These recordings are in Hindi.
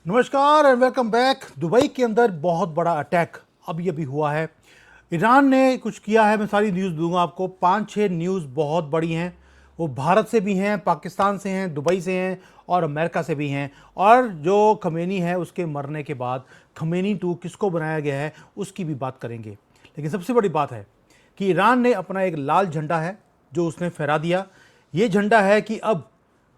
नमस्कार एंड वेलकम बैक। दुबई के अंदर बहुत बड़ा अटैक अभी अभी हुआ है। ईरान ने कुछ किया है, मैं सारी न्यूज़ दूंगा आपको। 5-6 न्यूज़ बहुत बड़ी हैं, वो भारत से भी हैं, पाकिस्तान से हैं, दुबई से हैं और अमेरिका से भी हैं। और जो खमेनी है उसके मरने के बाद खमेनी 2 किसको बनाया गया है उसकी भी बात करेंगे। लेकिन सबसे बड़ी बात है कि ईरान ने अपना एक लाल झंडा है जो उसने फहरा दिया। ये झंडा है कि अब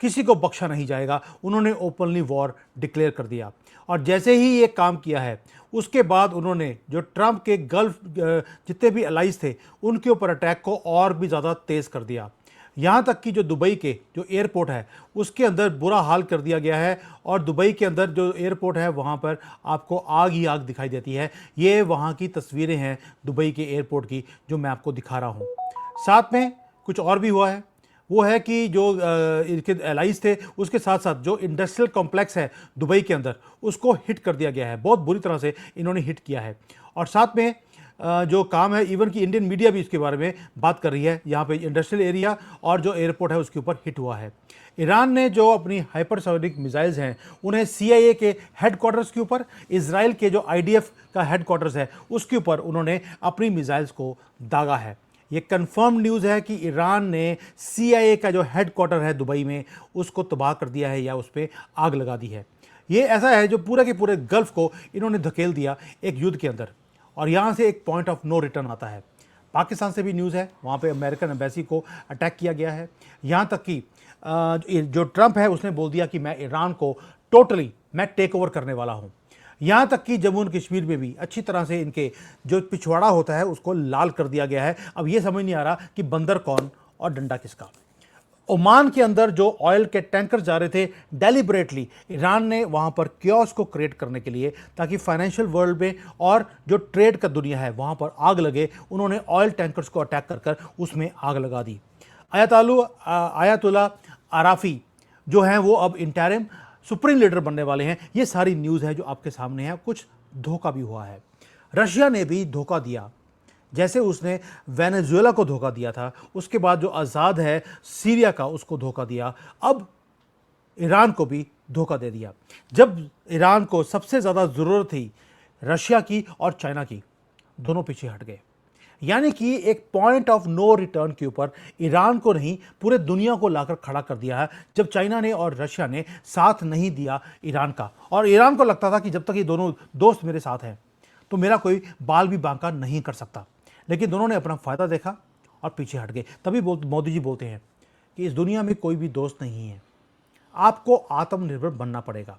किसी को बख्शा नहीं जाएगा। उन्होंने ओपनली वॉर डिक्लेयर कर दिया और जैसे ही ये काम किया है उसके बाद उन्होंने जो ट्रंप के गल्फ जितने भी अलाइज थे उनके ऊपर अटैक को और भी ज़्यादा तेज़ कर दिया। यहाँ तक कि जो दुबई के जो एयरपोर्ट है उसके अंदर बुरा हाल कर दिया गया है और दुबई के अंदर जो एयरपोर्ट है वहाँ पर आपको आग ही आग दिखाई देती है। ये वहाँ की तस्वीरें हैं दुबई के एयरपोर्ट की जो मैं आपको दिखा रहा हूँ। साथ में कुछ और भी हुआ है, वो है कि जो इनके एलाइज थे उसके साथ साथ जो इंडस्ट्रियल कॉम्प्लेक्स है दुबई के अंदर उसको हिट कर दिया गया है। बहुत बुरी तरह से इन्होंने हिट किया है। और साथ में जो काम है, इवन कि इंडियन मीडिया भी इसके बारे में बात कर रही है। यहाँ पे इंडस्ट्रियल एरिया और जो एयरपोर्ट है उसके ऊपर हिट हुआ है। ईरान ने जो अपनी हाइपरसोनिक मिसाइल्स हैं उन्हें CIA के हेडक्वार्टर्स के ऊपर, इजराइल के जो IDF का हेडक्वार्टर्स है उसके ऊपर उन्होंने अपनी मिसाइल्स को दागा है। ये कंफर्म न्यूज़ है कि ईरान ने CIA का जो हेडक्वार्टर है दुबई में उसको तबाह कर दिया है या उस पर आग लगा दी है। ये ऐसा है जो पूरे के पूरे गल्फ को इन्होंने धकेल दिया एक युद्ध के अंदर और यहाँ से एक पॉइंट ऑफ नो रिटर्न आता है। पाकिस्तान से भी न्यूज़ है, वहाँ पे अमेरिकन एम्बेसी को अटैक किया गया है। यहाँ तक कि जो ट्रंप है उसने बोल दिया कि मैं ईरान को टोटली मैं टेक ओवर करने वाला हूँ। यहाँ तक कि जम्मू एंड कश्मीर में भी अच्छी तरह से इनके जो पिछवाड़ा होता है उसको लाल कर दिया गया है। अब ये समझ नहीं आ रहा कि बंदर कौन और डंडा किसका। ओमान के अंदर जो ऑयल के टैंकर जा रहे थे, डेलिबरेटली ईरान ने वहाँ पर क्योस को क्रिएट करने के लिए, ताकि फाइनेंशियल वर्ल्ड में और जो ट्रेड का दुनिया है वहाँ पर आग लगे, उन्होंने ऑयल टैंकर्स को अटैक कर कर उसमें आग लगा दी। आयतुल्ला आराफी जो हैं वो अब इंटरिम सुप्रीम लीडर बनने वाले हैं। ये सारी न्यूज़ है जो आपके सामने है। कुछ धोखा भी हुआ है। रशिया ने भी धोखा दिया, जैसे उसने वेनेजुएला को धोखा दिया था, उसके बाद जो आज़ाद है सीरिया का उसको धोखा दिया, अब ईरान को भी धोखा दे दिया। जब ईरान को सबसे ज़्यादा ज़रूरत थी रशिया की और चाइना की, दोनों पीछे हट गए। यानी कि एक पॉइंट ऑफ नो रिटर्न के ऊपर ईरान को नहीं पूरे दुनिया को लाकर खड़ा कर दिया है जब चाइना ने और रशिया ने साथ नहीं दिया ईरान का। और ईरान को लगता था कि जब तक ये दोनों दोस्त मेरे साथ हैं तो मेरा कोई बाल भी बांका नहीं कर सकता। लेकिन दोनों ने अपना फ़ायदा देखा और पीछे हट गए। तभी मोदी जी बोलते हैं कि इस दुनिया में कोई भी दोस्त नहीं है, आपको आत्मनिर्भर बनना पड़ेगा।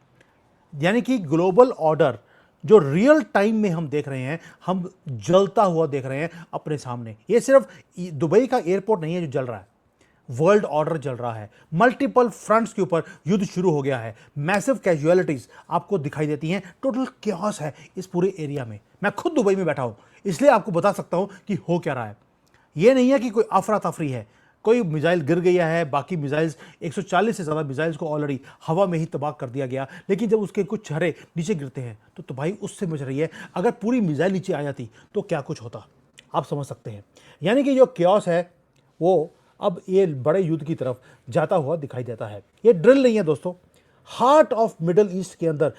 यानी कि ग्लोबल ऑर्डर जो रियल टाइम में हम देख रहे हैं, हम जलता हुआ देख रहे हैं अपने सामने। ये सिर्फ दुबई का एयरपोर्ट नहीं है जो जल रहा है, वर्ल्ड ऑर्डर जल रहा है। मल्टीपल फ्रंट्स के ऊपर युद्ध शुरू हो गया है। मैसिव कैजुअलिटीज आपको दिखाई देती हैं। टोटल क्योस है इस पूरे एरिया में। मैं खुद दुबई में बैठा हूं, इसलिए आपको बता सकता हूं कि हो क्या रहा है। ये नहीं है कि कोई अफरा तफरी है, कोई मिसाइल गिर गया है, बाकी मिसाइल्स 140 से ज़्यादा मिसाइल्स को ऑलरेडी हवा में ही तबाह कर दिया गया। लेकिन जब उसके कुछ छर्रे नीचे गिरते हैं तो तबाही उससे मच रही है। अगर पूरी मिसाइल नीचे आ जाती तो क्या कुछ होता, आप समझ सकते हैं। यानी कि जो क्योस है वो अब ये बड़े युद्ध की तरफ जाता हुआ दिखाई देता है। ये ड्रिल नहीं है दोस्तों, हार्ट ऑफ मिडल ईस्ट के अंदर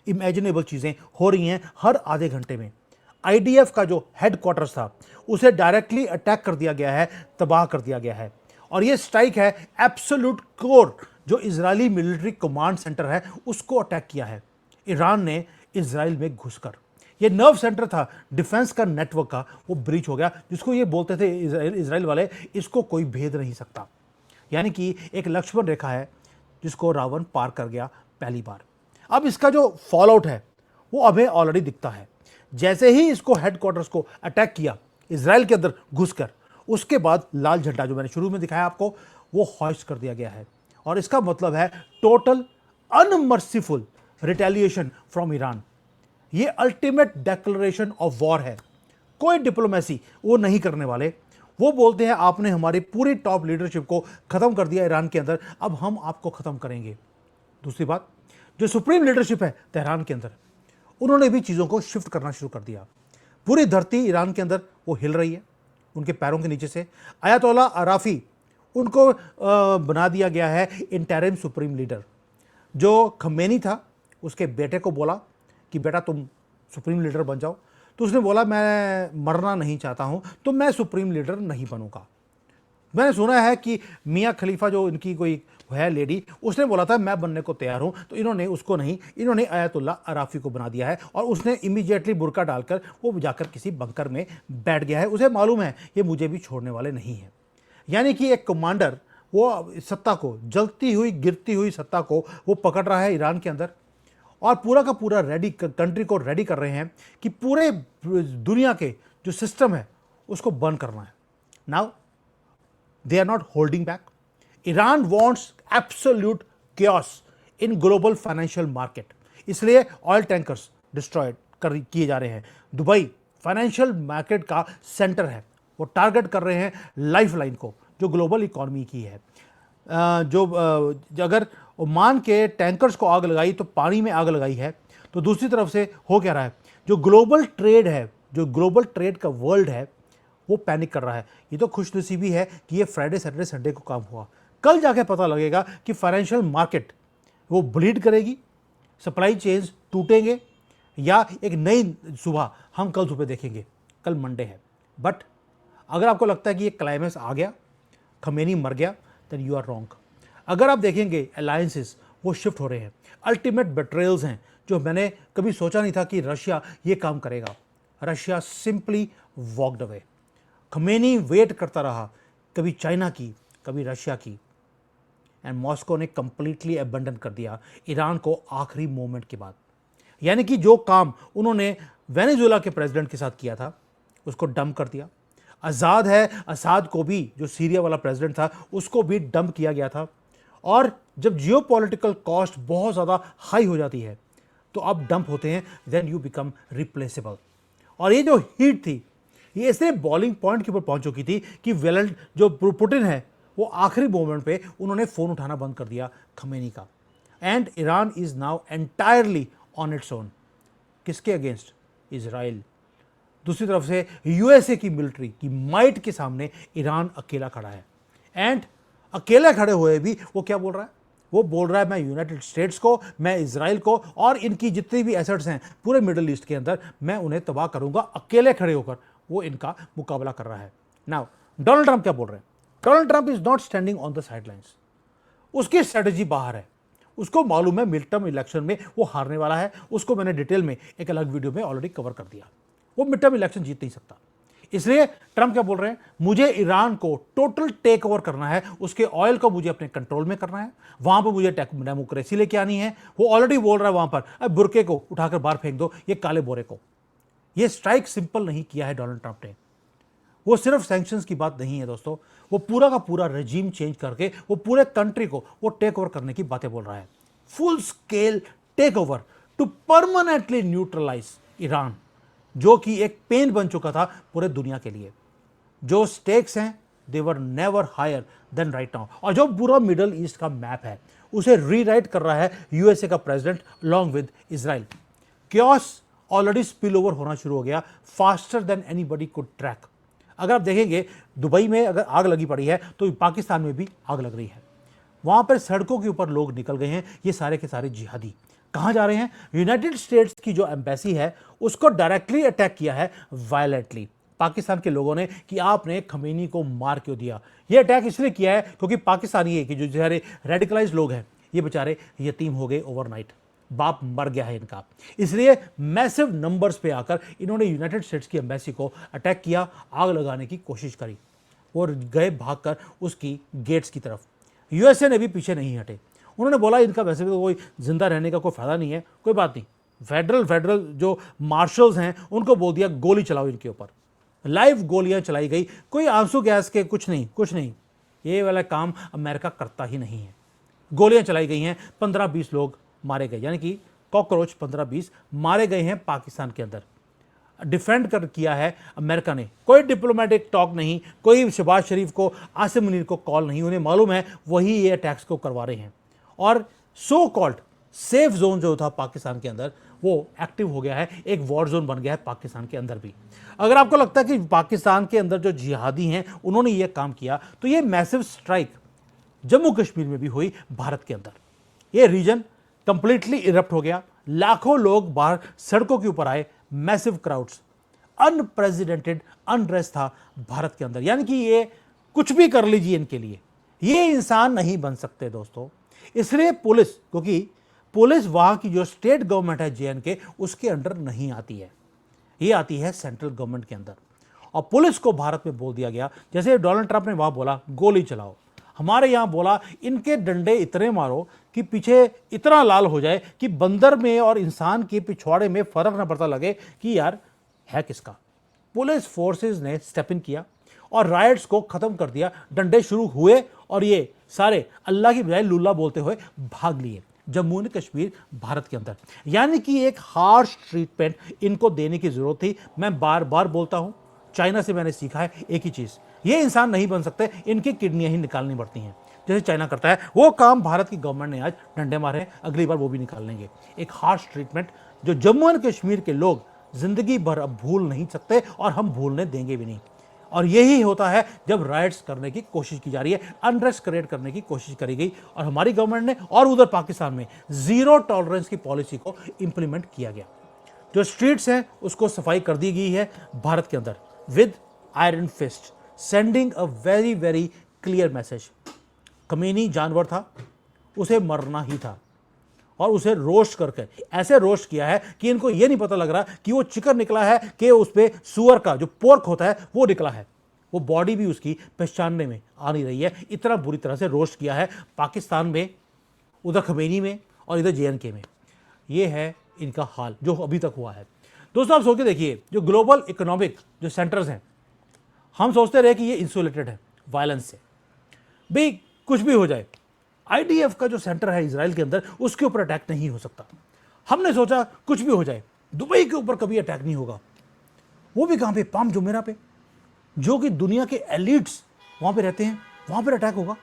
इमेजिनेबल चीज़ें हो रही हैं हर आधे घंटे में। IDF का जो हेडक्वार्टर्स था उसे डायरेक्टली अटैक कर दिया गया है, तबाह कर दिया गया है। और ये स्ट्राइक है एब्सोल्यूट कोर, जो इजरायली मिलिट्री कमांड सेंटर है उसको अटैक किया है ईरान ने इजराइल में घुसकर। ये नर्व सेंटर था डिफेंस का, नेटवर्क का, वो ब्रीच हो गया, जिसको ये बोलते थे इजराइल वाले, इसको कोई भेद नहीं सकता। यानी कि एक लक्ष्मण रेखा है जिसको रावण पार कर गया पहली बार। अब इसका जो फॉल आउट है वो अभी ऑलरेडी दिखता है। जैसे ही इसको हेडक्वार्टर्स को अटैक किया इजराइल के अंदर घुसकर, उसके बाद लाल झंडा जो मैंने शुरू में दिखाया आपको वो हॉइस्ट कर दिया गया है। और इसका मतलब है टोटल अनमर्सीफुल रिटेलिएशन फ्रॉम ईरान। ये अल्टीमेट डेक्लेरेशन ऑफ वॉर है। कोई डिप्लोमेसी वो नहीं करने वाले। वो बोलते हैं आपने हमारी पूरी टॉप लीडरशिप को खत्म कर दिया ईरान के अंदर, अब हम आपको खत्म करेंगे। दूसरी बात, जो सुप्रीम लीडरशिप है तेहरान के अंदर, उन्होंने भी चीज़ों को शिफ्ट करना शुरू कर दिया। पूरी धरती ईरान के अंदर वो हिल रही है उनके पैरों के नीचे से। आयतुल्ला आराफी उनको बना दिया गया है इंटरिम सुप्रीम लीडर। जो खमेनी था उसके बेटे को बोला कि बेटा तुम सुप्रीम लीडर बन जाओ, तो उसने बोला मैं मरना नहीं चाहता हूँ, तो मैं सुप्रीम लीडर नहीं बनूंगा। मैंने सुना है कि मियाँ खलीफा जो इनकी कोई है लेडी, उसने बोला था मैं बनने को तैयार हूं, तो इन्होंने उसको नहीं, इन्होंने आयतुल्ला अराफी को बना दिया है और उसने इमीडिएटली बुर्का डालकर वो जाकर किसी बंकर में बैठ गया है। उसे मालूम है ये मुझे भी छोड़ने वाले नहीं है। यानी कि एक कमांडर वो सत्ता को, जलती हुई गिरती हुई सत्ता को वो पकड़ रहा है ईरान के अंदर, और पूरा का पूरा रेडी, कंट्री को रेडी कर रहे हैं कि पूरे दुनिया के जो सिस्टम है उसको बंद करना है। Now they are not holding back. Iran wants absolute chaos in global financial market. इसलिए ऑयल टैंकर्स डिस्ट्रॉयड किए जा रहे हैं। दुबई फाइनेंशियल मार्केट का सेंटर है, वो टारगेट कर रहे हैं लाइफलाइन को जो ग्लोबल इकॉनमी की है। अगर ओमान के टैंकर्स को आग लगाई तो पानी में आग लगाई है, तो दूसरी तरफ से हो क्या रहा है, जो ग्लोबल ट्रेड है, जो ग्लोबल ट्रेड का वर्ल्ड है, वो पैनिक कर रहा है। ये तो खुशनसीबी है कि ये फ्राइडे सैटरडे संडे को काम हुआ। कल जाके पता लगेगा कि फाइनेंशियल मार्केट वो ब्लीड करेगी, सप्लाई चेन्स टूटेंगे, या एक नई सुबह हम कल सुबह देखेंगे। कल मंडे है। बट अगर आपको लगता है कि ये क्लाइमेक्स आ गया, खमेनी मर गया, देन यू आर रॉन्ग। अगर आप देखेंगे अलायंसेस वो शिफ्ट हो रहे हैं, अल्टीमेट बेट्रेयल्स हैं जो मैंने कभी सोचा नहीं था कि रशिया ये काम करेगा। Russia simply walked away. Khamenei wait करता रहा, कभी चाइना की, कभी रशिया की, एंड मॉस्को ने कंप्लीटली अबंडन कर दिया ईरान को आखिरी मोमेंट के बाद। यानी कि जो काम उन्होंने वेनेजुएला के प्रेसिडेंट के साथ किया था उसको डंप कर दिया। आज़ाद है असाद को भी, जो सीरिया वाला प्रेसिडेंट था, उसको भी डंप किया गया था। और जब जियोपॉलिटिकल कॉस्ट बहुत ज़्यादा हाई हो जाती है तो अब डंप होते हैं, देन यू बिकम रिप्लेसेबल। और ये जो हीट थी ये इसने बॉलिंग पॉइंट के ऊपर पहुंच चुकी थी कि जो पुतिन है वो आखिरी मोमेंट पे उन्होंने फ़ोन उठाना बंद कर दिया खमेनी का। And Iran is now entirely on its own. किसके अगेंस्ट? इजराइल। दूसरी तरफ से यूएसए की मिलिट्री की माइट के सामने ईरान अकेला खड़ा है। एंड अकेले खड़े हुए भी वो क्या बोल रहा है? वो बोल रहा है मैं यूनाइटेड स्टेट्स को, मैं इजराइल को और इनकी जितनी भी एसेट्स हैं पूरे मिडिल ईस्ट के अंदर, मैं उन्हें तबाह करूंगा। अकेले खड़े होकर वो इनका मुकाबला कर रहा है। नाउ डोनाल्ड ट्रंप क्या बोल रहे हैं? Donald Trump is not standing on the sidelines. उसकी स्ट्रेटजी बाहर है। उसको मालूम है मिड टर्म इलेक्शन में वो हारने वाला है। उसको मैंने डिटेल में एक अलग वीडियो में ऑलरेडी कवर कर दिया। वो मिड टर्म इलेक्शन जीत नहीं सकता। इसलिए ट्रंप क्या बोल रहे हैं? मुझे ईरान को टोटल टेक ओवर करना है, उसके ऑयल को मुझे अपने कंट्रोल में करना है, वहां पर मुझे डेमोक्रेसी लेके आनी है। वो ऑलरेडी बोल रहा है वहां पर अब बुरके को उठाकर बाहर फेंक दो, ये काले बोरे को। ये स्ट्राइक सिंपल नहीं किया है डोनाल्ड ट्रंप ने। वो सिर्फ सैंक्शंस की बात नहीं है दोस्तों, वो पूरा का पूरा रेजिम चेंज करके वो पूरे कंट्री को वो टेक ओवर करने की बातें बोल रहा है। Full scale take over to permanently neutralise Iran, जो कि एक पेन बन चुका था पूरे दुनिया के लिए। जो स्टेक्स हैं they were never higher than right now. और जो पूरा मिडल ईस्ट का मैप है उसे रीराइट कर रहा है यूएसए का president along with Israel. Chaos already spill over होना शुरू हो गया, faster than anybody could track. अगर आप देखेंगे दुबई में अगर आग लगी पड़ी है तो पाकिस्तान में भी आग लग रही है। वहां पर सड़कों के ऊपर लोग निकल गए हैं, ये सारे के सारे जिहादी। कहां जा रहे हैं? यूनाइटेड स्टेट्स की जो एम्बेसी है उसको डायरेक्टली अटैक किया है वायलेंटली पाकिस्तान के लोगों ने कि आपने खमेनी को मार क्यों दिया। ये अटैक इसलिए किया है क्योंकि पाकिस्तानी है कि जो सारे रेडिकलाइज लोग हैं ये बेचारे यतीम हो गए ओवरनाइट, बाप मर गया है इनका। इसलिए मैसिव नंबर्स पे आकर इन्होंने यूनाइटेड स्टेट्स की एम्बेसी को अटैक किया, आग लगाने की कोशिश करी और गए भागकर उसकी गेट्स की तरफ। यूएसए ने भी पीछे नहीं हटे। उन्होंने बोला इनका वैसे भी कोई जिंदा रहने का कोई फायदा नहीं है, कोई बात नहीं। फेडरल जो मार्शल्स हैं उनको बोल दिया गोली चलाओ इनके ऊपर। लाइव गोलियां चलाई गई, कोई आंसू गैस के कुछ नहीं। ये वाला काम अमेरिका करता ही नहीं है। गोलियां चलाई गई हैं, 15-20 लोग मारे गए, यानी कि कॉकरोच 15-20 मारे गए हैं पाकिस्तान के अंदर। डिफेंड कर किया है अमेरिका ने। कोई डिप्लोमेटिक टॉक नहीं, कोई शहबाज शरीफ को, आसिम मुनीर को कॉल नहीं। उन्हें मालूम है वही ये अटैक्स को करवा रहे हैं। और सो कॉल्ड सेफ जोन जो था पाकिस्तान के अंदर वो एक्टिव हो गया है, एक वॉर जोन बन गया है पाकिस्तान के अंदर भी। अगर आपको लगता है कि पाकिस्तान के अंदर जो जिहादी हैं उन्होंने ये काम किया, तो ये मैसिव स्ट्राइक जम्मू कश्मीर में भी हुई, भारत के अंदर। ये रीजन कंप्लीटली इरप्ट हो गया। लाखों लोग बाहर सड़कों के ऊपर आए, मैसिव क्राउड्स, अनप्रेसिडेंटेड अनरेस्ट था भारत के अंदर। यानी कि ये कुछ भी कर लीजिए इनके लिए, ये इंसान नहीं बन सकते दोस्तों। इसलिए पुलिस, क्योंकि पुलिस वहां की जो स्टेट गवर्नमेंट है JNK, उसके अंडर नहीं आती है, ये आती है सेंट्रल गवर्नमेंट के अंदर। और पुलिस को भारत में बोल दिया गया, जैसे डोनाल्ड ट्रंप ने वहां बोला गोली चलाओ, हमारे यहां बोला इनके डंडे इतने मारो कि पीछे इतना लाल हो जाए कि बंदर में और इंसान के पिछवाड़े में फर्क ना पता लगे कि यार है किसका। पुलिस फोर्सेस ने स्टेप इन किया और राइट्स को खत्म कर दिया। डंडे शुरू हुए और ये सारे अल्लाह की बजाय लुल्ला बोलते हुए भाग लिए जम्मू एंड कश्मीर भारत के अंदर। यानी कि एक हार्श ट्रीटमेंट इनको देने की जरूरत थी। मैं बार बार बोलता हूं, चाइना से मैंने सीखा है एक ही चीज, ये इंसान नहीं बन सकते, इनकी किडनियां ही निकालनी पड़ती हैं। जैसे चाइना करता है वो काम भारत की गवर्नमेंट ने आज डंडे मारे हैं, अगली बार वो भी निकाल लेंगे। एक हार्श ट्रीटमेंट जो जम्मू एंड कश्मीर के लोग जिंदगी भर अब भूल नहीं सकते और हम भूलने देंगे भी नहीं। और यही होता है जब राइट्स करने की कोशिश की जा रही है, अनरेस्ट क्रिएट करने की कोशिश करी गई और हमारी गवर्नमेंट ने और उधर पाकिस्तान में जीरो टॉलरेंस की पॉलिसी को इंप्लीमेंट किया गया। जो स्ट्रीट्स हैं उसको सफाई कर दी गई है भारत के अंदर with iron fist, sending a very very clear message. कमीनी जानवर था, उसे मरना ही था और उसे रोस्ट करके ऐसे रोस्ट किया है कि इनको यह नहीं पता लग रहा कि वो चिकन निकला है कि उस पर सुअर का जो पोर्क होता है वो निकला है। वो बॉडी भी उसकी पहचानने में आ नहीं रही है, इतना बुरी तरह से रोस्ट किया है पाकिस्तान में, उधर खमेनी में और इधर JNK में। ये है इनका हाल जो अभी तक हुआ है। दोस्तों आप सोच के देखिए, जो ग्लोबल इकोनॉमिक जो सेंटर्स हैं, हम सोचते रहे कि ये इंसुलेटेड है वायलेंस से, भाई कुछ भी हो जाए। IDF का जो सेंटर है इजराइल के अंदर, उसके ऊपर अटैक नहीं हो सकता। हमने सोचा कुछ भी हो जाए, दुबई के ऊपर कभी अटैक नहीं होगा, वो भी कहां पे, पाम जुमेरा पे, जो कि दुनिया के एलिट्स वहां पे रहते हैं, वहां पर अटैक होगा।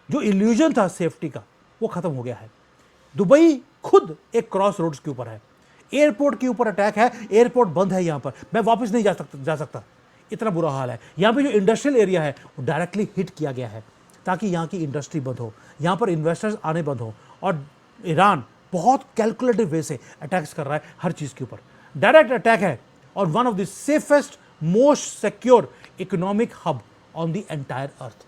जो इल्यूजन था सेफ्टी का वो खत्म हो गया है। दुबई खुद एक क्रॉस रोड्स के ऊपर है, एयरपोर्ट के ऊपर अटैक है, एयरपोर्ट बंद है, यहां पर मैं वापस नहीं जा सकता, इतना बुरा हाल है। यहां पे जो इंडस्ट्रियल एरिया है वो डायरेक्टली हिट किया गया है ताकि यहाँ की इंडस्ट्री बंद हो, यहाँ पर इन्वेस्टर्स आने बंद हो। और ईरान बहुत कैलकुलेटिव वे से अटैक्स कर रहा है हर चीज़ के ऊपर, डायरेक्ट अटैक है और one of the safest most secure economic hub on the entire earth.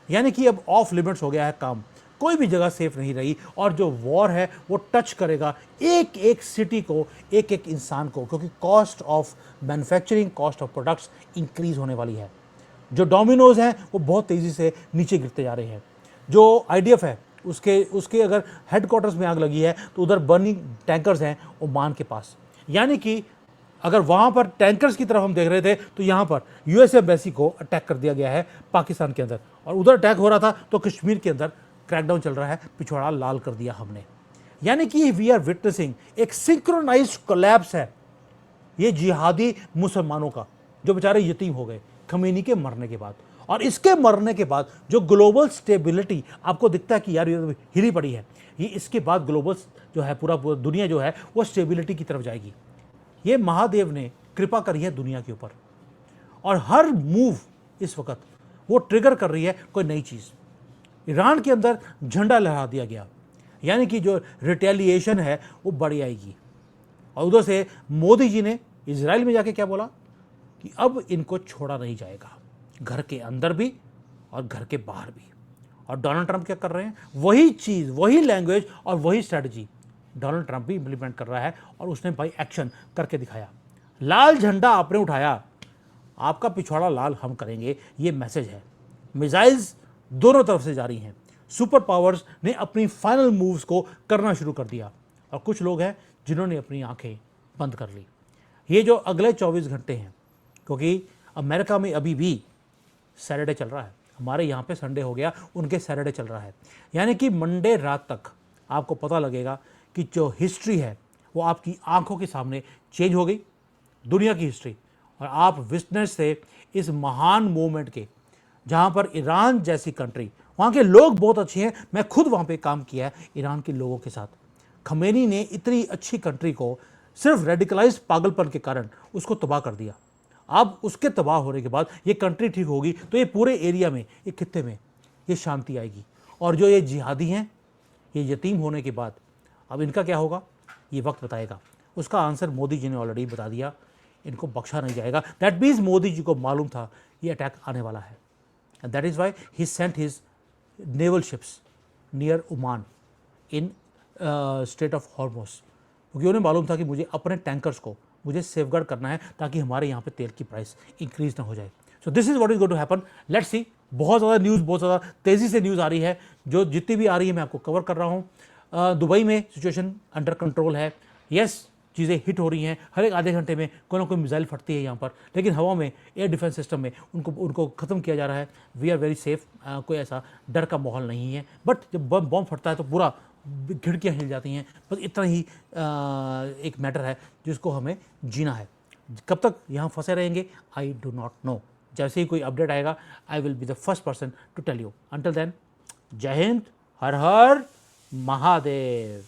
यानी कि अब ऑफ लिमिट्स हो गया है काम, कोई भी जगह सेफ नहीं रही। और जो वॉर है वो टच करेगा एक एक सिटी को, एक एक इंसान को, क्योंकि cost of manufacturing, cost of products increase होने वाली है। जो डोमिनोज हैं वो बहुत तेज़ी से नीचे गिरते जा रहे हैं। जो IDF है उसके अगर हेडक्वार्टर्स में आग लगी है तो उधर बर्निंग टैंकर्स हैं ओमान के पास। यानी कि अगर वहाँ पर टैंकर्स की तरफ हम देख रहे थे तो यहाँ पर US एम्बेसी को अटैक कर दिया गया है पाकिस्तान के अंदर, और उधर अटैक हो रहा था तो कश्मीर के अंदर क्रैकडाउन चल रहा है, पिछवाड़ा लाल कर दिया हमने। यानी कि वी आर विटनेसिंग एक सिंक्रोनाइज्ड कोलैप्स है ये जिहादी मुसलमानों का, जो बेचारे यतीम हो गए खमीनी के मरने के बाद। और इसके मरने के बाद जो ग्लोबल स्टेबिलिटी आपको दिखता है कि यार ये हिली पड़ी है, ये इसके बाद ग्लोबल जो है पूरा दुनिया जो है वो स्टेबिलिटी की तरफ जाएगी। ये महादेव ने कृपा करी है दुनिया के ऊपर, और हर मूव इस वक्त वो ट्रिगर कर रही है कोई नई चीज़। ईरान के अंदर झंडा लहरा दिया गया, यानी कि जो रिटेलिएशन है वो बढ़ आएगी। और उधर से मोदी जी ने इजराइल में जाके क्या बोला कि अब इनको छोड़ा नहीं जाएगा, घर के अंदर भी और घर के बाहर भी। और डोनाल्ड ट्रंप क्या कर रहे हैं, वही चीज़, वही लैंग्वेज और वही स्ट्रैटेजी डोनाल्ड ट्रंप भी इंप्लीमेंट कर रहा है, और उसने भाई एक्शन करके दिखाया। लाल झंडा आपने उठाया, आपका पिछवाड़ा लाल हम करेंगे, ये मैसेज है। मिसाइल्स दोनों तरफ से जारी हैं, सुपर पावर्स ने अपनी फाइनल मूव्स को करना शुरू कर दिया, और कुछ लोग हैं जिन्होंने अपनी आंखें बंद कर ली। ये जो अगले 24 घंटे हैं, क्योंकि अमेरिका में अभी भी सैटरडे चल रहा है, हमारे यहाँ पे संडे हो गया, उनके सैटरडे चल रहा है, यानी कि मंडे रात तक आपको पता लगेगा कि जो हिस्ट्री है वो आपकी आंखों के सामने चेंज हो गई, दुनिया की हिस्ट्री। और आप विटनेस थे इस महान मूवमेंट के, जहाँ पर ईरान जैसी कंट्री, वहाँ के लोग बहुत अच्छे हैं, मैं खुद वहाँ पे काम किया है ईरान के लोगों के साथ। खमेनी ने इतनी अच्छी कंट्री को सिर्फ रेडिकलाइज पागलपन के कारण उसको तबाह कर दिया। अब उसके तबाह होने के बाद ये कंट्री ठीक होगी तो ये पूरे एरिया में, ये खित्ते में ये शांति आएगी। और जो ये जिहादी हैं, ये यतीम होने के बाद अब इनका क्या होगा ये वक्त बताएगा। उसका आंसर मोदी जी ने ऑलरेडी बता दिया, इनको बख्शा नहीं जाएगा। दैट मीन्स मोदी जी को मालूम था ये अटैक आने वाला है, and that is why he sent his naval ships near Oman in state of Hormuz, क्योंकि उन्हें मालूम था कि मुझे अपने टैंकर्स को मुझे सेफगार्ड करना है ताकि हमारे यहाँ पे तेल की प्राइस इंक्रीज ना हो जाए। So this is what is going to happen, let's see. बहुत ज़्यादा न्यूज़, बहुत ज़्यादा तेज़ी से न्यूज़ आ रही है, जो जितनी भी आ रही है मैं आपको कवर कर रहा हूँ। दुबई में सिचुएशन अंडर कंट्रोल है, यस चीज़ें हिट हो रही हैं, हर एक आधे घंटे में कोई ना कोई मिसाइल फटती है यहाँ पर, लेकिन हवा में एयर डिफेंस सिस्टम में उनको ख़त्म किया जा रहा है। वी आर वेरी सेफ, कोई ऐसा डर का माहौल नहीं है। बट जब बम फटता है तो पूरा खिड़कियाँ हिल जाती हैं। बस इतना ही एक मैटर है जिसको हमें जीना है। कब तक यहाँ फंसे रहेंगे आई डू नॉट नो। जैसे ही कोई अपडेट आएगा I will be the first person to tell you. Until then, जय हिंद, हर हर महादेव।